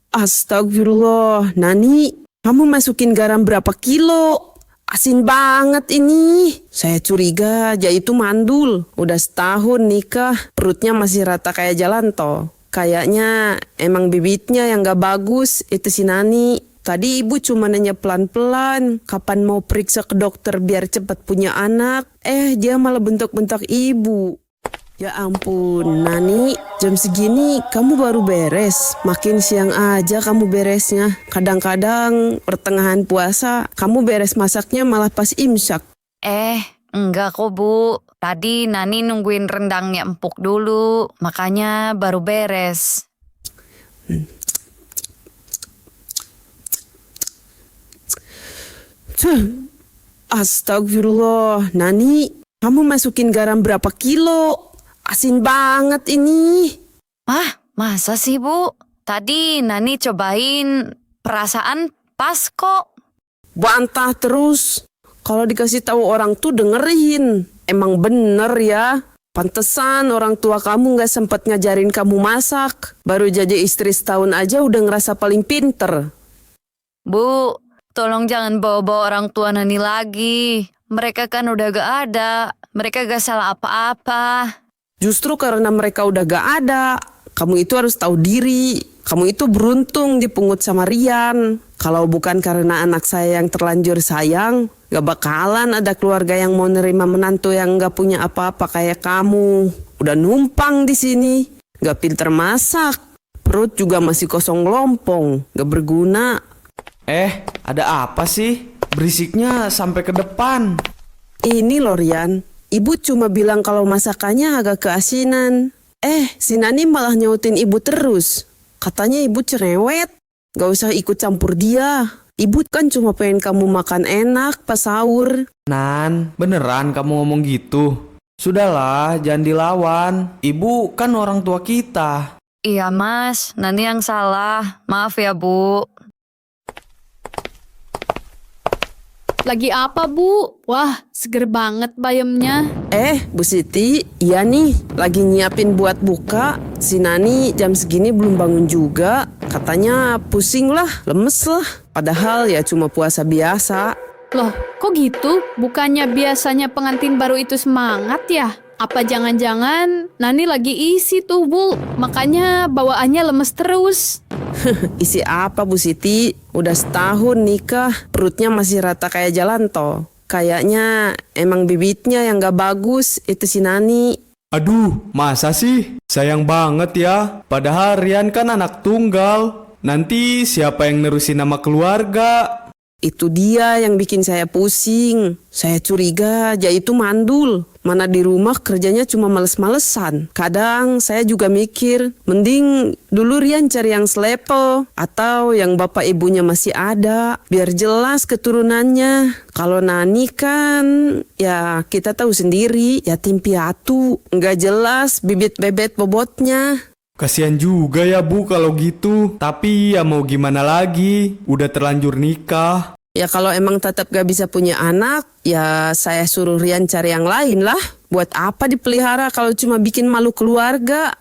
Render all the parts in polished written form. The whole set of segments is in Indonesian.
Astagfirullah, Nani, kamu masukin garam berapa kilo? Asin banget ini. Saya curiga dia itu mandul. Udah setahun nikah, perutnya masih rata kayak jalan tol. Kayaknya emang bibitnya yang gak bagus, itu si Nani. Tadi ibu cuma nanya pelan-pelan, kapan mau periksa ke dokter biar cepat punya anak. Dia malah bentak-bentak ibu. Ya ampun, Nani, jam segini kamu baru beres. Makin siang aja kamu beresnya. Kadang-kadang pertengahan puasa, kamu beres masaknya malah pas imsak. Enggak kok Bu. Tadi Nani nungguin rendangnya empuk dulu, makanya baru beres. Astagfirullah, Nani, kamu masukin garam berapa kilo? Asin banget ini. Masa sih Bu? Tadi Nani cobain, perasaan pas kok. Bantah terus. Kalau dikasih tahu orang tuh dengerin. Emang bener ya. Pantesan orang tua kamu gak sempat ngajarin kamu masak. Baru jadi istri setahun aja udah ngerasa paling pinter. Bu, tolong jangan bawa-bawa orang tua Nani lagi. Mereka kan udah gak ada. Mereka gak salah apa-apa. Justru karena mereka udah gak ada, kamu itu harus tahu diri. Kamu itu beruntung dipungut sama Rian. Kalau bukan karena anak saya yang terlanjur sayang, gak bakalan ada keluarga yang mau nerima menantu yang gak punya apa-apa kayak kamu. Udah numpang di sini, gak pinter masak, perut juga masih kosong lompong, gak berguna. Ada apa sih? Berisiknya sampai ke depan. Ini loh Rian, ibu cuma bilang kalau masakannya agak keasinan. Si Nani malah nyautin ibu terus. Katanya ibu cerewet, gak usah ikut campur dia. Ibu kan cuma pengen kamu makan enak pas sahur. Nan, beneran kamu ngomong gitu? Sudahlah, jangan dilawan. Ibu kan orang tua kita. Iya Mas, Nani yang salah. Maaf ya Bu. Lagi apa, Bu? Wah, seger banget bayamnya. Bu Siti, iya nih, lagi nyiapin buat buka. Si Nani jam segini belum bangun juga. Katanya pusing lah, lemes lah. Padahal ya cuma puasa biasa. Loh, kok gitu? Bukannya biasanya pengantin baru itu semangat ya? Apa jangan-jangan Nani lagi isi tuh, Bu? Makanya bawaannya lemes terus. Isi apa Bu Siti? Udah setahun nikah, perutnya masih rata kayak jalan tol. Kayaknya emang bibitnya yang gak bagus, itu si Nani. Aduh, masa sih? Sayang banget ya. Padahal Rian kan anak tunggal. Nanti siapa yang nerusin nama keluarga? Itu dia yang bikin saya pusing. Saya curiga dia itu mandul. Mana di rumah kerjanya cuma males-malesan. Kadang saya juga mikir, mending dulu Rian cari yang selevel. Atau yang bapak ibunya masih ada. Biar jelas keturunannya. Kalau Nani kan, ya kita tahu sendiri, yatim piatu. Nggak jelas bibit bebet bobotnya. Kasian juga ya Bu kalau gitu. Tapi ya mau gimana lagi, udah terlanjur nikah. Ya kalau emang tetap gak bisa punya anak, ya saya suruh Rian cari yang lain lah. Buat apa dipelihara kalau cuma bikin malu keluarga?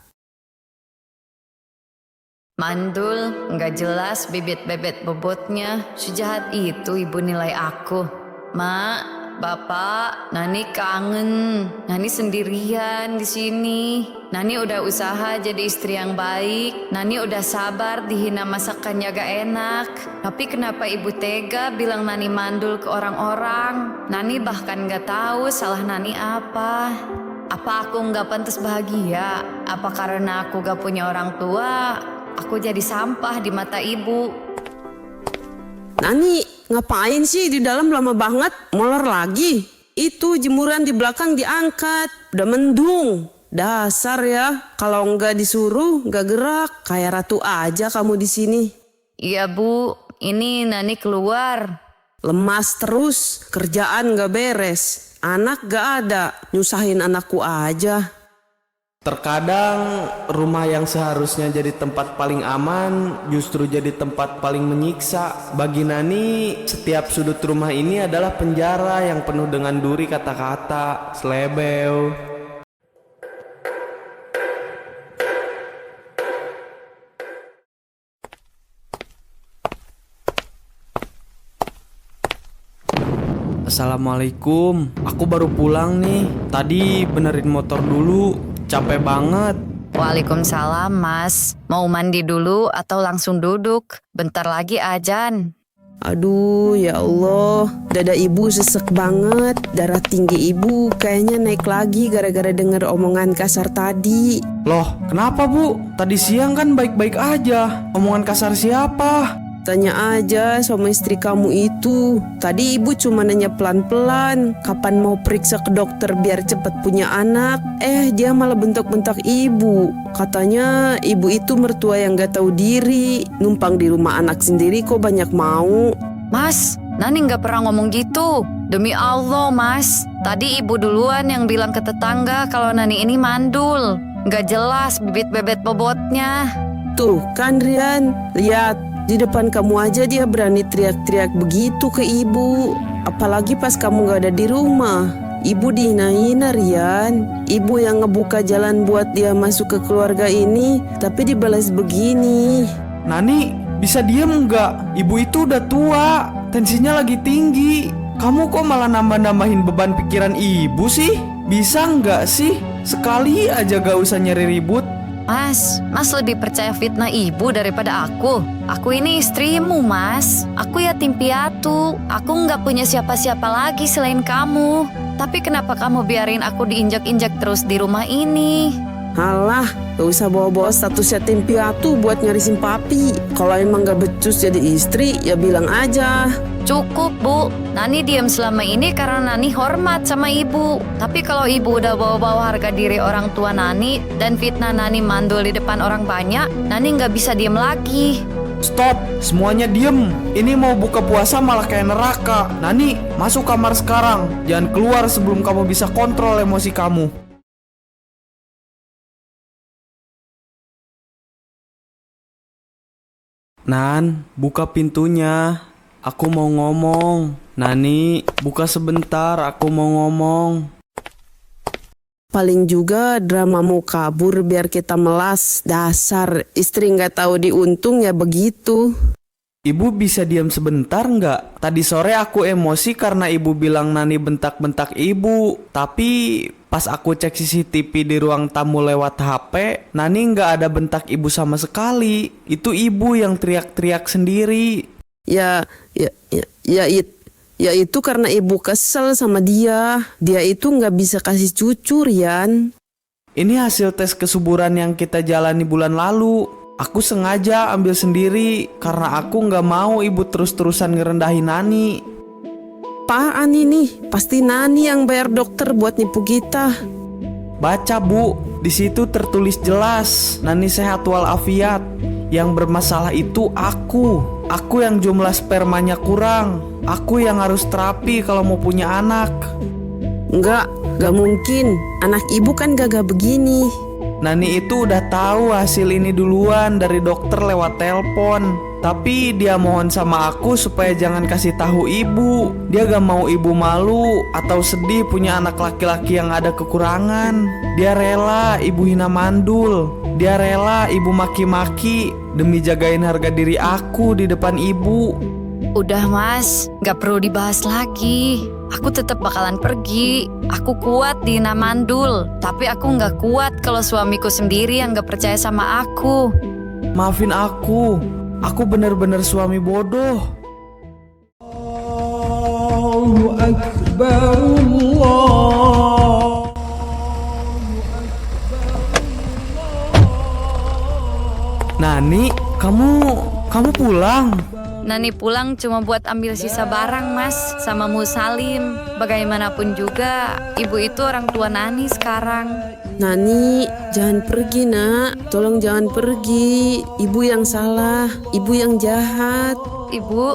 Mandul, nggak jelas bibit bebet bobotnya. Sejahat itu ibu nilai aku. Mak, Bapak, Nani kangen. Nani sendirian di sini. Nani udah usaha jadi istri yang baik. Nani udah sabar dihina masakannya gak enak. Tapi kenapa ibu tega bilang Nani mandul ke orang-orang? Nani bahkan gak tahu salah Nani apa. Apa aku gak pantas bahagia? Apa karena aku gak punya orang tua? Aku jadi sampah di mata ibu. Nani, ngapain sih di dalam lama banget? Molor lagi. Itu jemuran di belakang diangkat. Udah mendung. Dasar ya, kalau nggak disuruh nggak gerak. Kayak ratu aja kamu di sini. Iya Bu, ini Nani keluar. Lemas terus, kerjaan nggak beres. Anak nggak ada, nyusahin anakku aja. Terkadang rumah yang seharusnya jadi tempat paling aman justru jadi tempat paling menyiksa. Bagi Nani, setiap sudut rumah ini adalah penjara yang penuh dengan duri kata-kata, selebeu, Assalamualaikum. Aku baru pulang nih. Tadi benerin motor dulu. Capek banget. Waalaikumsalam, Mas. Mau mandi dulu atau langsung duduk? Bentar lagi azan. Aduh, ya Allah, dada ibu sesek banget. Darah tinggi ibu kayaknya naik lagi gara-gara denger omongan kasar tadi. Loh, kenapa Bu? Tadi siang kan baik-baik aja. Omongan kasar siapa? Tanya aja sama istri kamu itu. Tadi ibu cuma nanya pelan-pelan, kapan mau periksa ke dokter biar cepat punya anak. Dia malah bentak-bentak ibu. Katanya ibu itu mertua yang gak tahu diri. Numpang di rumah anak sendiri kok banyak mau. Mas, Nani nggak pernah ngomong gitu. Demi Allah, Mas. Tadi ibu duluan yang bilang ke tetangga kalau Nani ini mandul. Nggak jelas bibit bebet bobotnya. Tuh kan Rian, lihat. Di depan kamu aja dia berani teriak-teriak begitu ke ibu. Apalagi pas kamu gak ada di rumah. Ibu dihina-hina Rian. Ibu yang ngebuka jalan buat dia masuk ke keluarga ini, tapi dibalas begini. Nani, bisa diem nggak? Ibu itu udah tua, tensinya lagi tinggi. Kamu kok malah nambah-nambahin beban pikiran ibu sih? Bisa nggak sih? Sekali aja gak usah nyari ribut. Mas lebih percaya fitnah ibu daripada aku. Aku ini istrimu, Mas. Aku yatim piatu. Aku nggak punya siapa-siapa lagi selain kamu. Tapi kenapa kamu biarin aku diinjak-injak terus di rumah ini? Halah, gak usah bawa-bawa status yatim piatu buat nyarisin papi. Kalau emang gak becus jadi istri, ya bilang aja. Cukup, Bu. Nani diam selama ini karena Nani hormat sama ibu. Tapi kalau ibu udah bawa-bawa harga diri orang tua Nani dan fitnah Nani mandul di depan orang banyak, Nani nggak bisa diam lagi. Stop, semuanya diem. Ini mau buka puasa malah kayak neraka. Nani, masuk kamar sekarang. Jangan keluar sebelum kamu bisa kontrol emosi kamu. Nan, buka pintunya. Aku mau ngomong. Nani, buka sebentar, aku mau ngomong. Paling juga drama mau kabur biar kita melas. Dasar, istri gak tahu diuntung ya begitu. Ibu bisa diam sebentar nggak? Tadi sore aku emosi karena ibu bilang Nani bentak-bentak ibu. Tapi pas aku cek CCTV di ruang tamu lewat HP, Nani nggak ada bentak ibu sama sekali. Itu ibu yang teriak-teriak sendiri. Ya itu karena ibu kesel sama dia. Dia itu nggak bisa kasih cucu, Rian. Ini hasil tes kesuburan yang kita jalani bulan lalu. Aku sengaja ambil sendiri karena aku nggak mau ibu terus-terusan ngerendahin Nani. Apaan ini? Pasti Nani yang bayar dokter buat nipu kita. Baca Bu, di situ tertulis jelas Nani sehat walafiat. Yang bermasalah itu aku. Aku yang jumlah spermanya kurang. Aku yang harus terapi kalau mau punya anak. Enggak mungkin. Anak ibu kan gagah begini. Nani itu udah tahu hasil ini duluan dari dokter lewat telepon. Tapi dia mohon sama aku supaya jangan kasih tahu ibu. Dia gak mau ibu malu atau sedih punya anak laki-laki yang ada kekurangan. Dia rela ibu hina mandul. Dia rela ibu maki-maki demi jagain harga diri aku di depan ibu. Udah, Mas, gak perlu dibahas lagi. Aku tetap bakalan pergi. Aku kuat di Namandul, tapi aku gak kuat kalau suamiku sendiri yang gak percaya sama aku. Maafin aku bener-bener suami bodoh. Allahu Akbar, Allah. Nani, kamu pulang? Nani pulang cuma buat ambil sisa barang, Mas, sama Musalim. Bagaimanapun juga, ibu itu orang tua Nani sekarang. Nani, jangan pergi nak. Tolong jangan pergi. Ibu yang salah, ibu yang jahat. Ibu,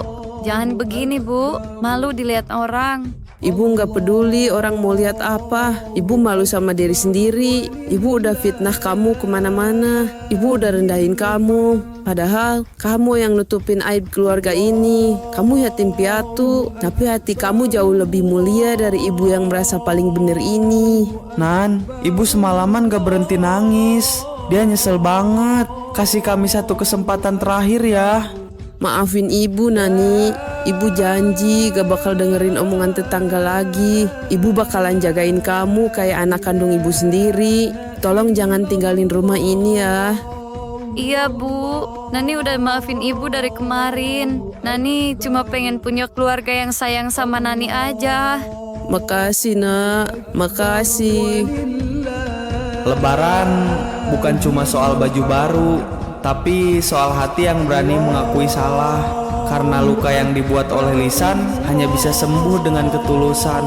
jangan begini, Bu. Malu dilihat orang. Ibu nggak peduli orang mau lihat apa. Ibu malu sama diri sendiri. Ibu udah fitnah kamu kemana-mana. Ibu udah rendahin kamu. Padahal kamu yang nutupin aib keluarga ini. Kamu yatim piatu, tapi hati kamu jauh lebih mulia dari ibu yang merasa paling bener ini. Nan, ibu semalaman gak berhenti nangis. Dia nyesel banget. Kasih kami satu kesempatan terakhir ya. Maafin ibu Nani. Ibu janji gak bakal dengerin omongan tetangga lagi. Ibu bakalan jagain kamu kayak anak kandung ibu sendiri. Tolong jangan tinggalin rumah ini ya. Iya Bu, Nani udah maafin ibu dari kemarin. Nani cuma pengen punya keluarga yang sayang sama Nani aja. Makasih nak, makasih. Lebaran bukan cuma soal baju baru, tapi soal hati yang berani mengakui salah. Karena luka yang dibuat oleh lisan hanya bisa sembuh dengan ketulusan.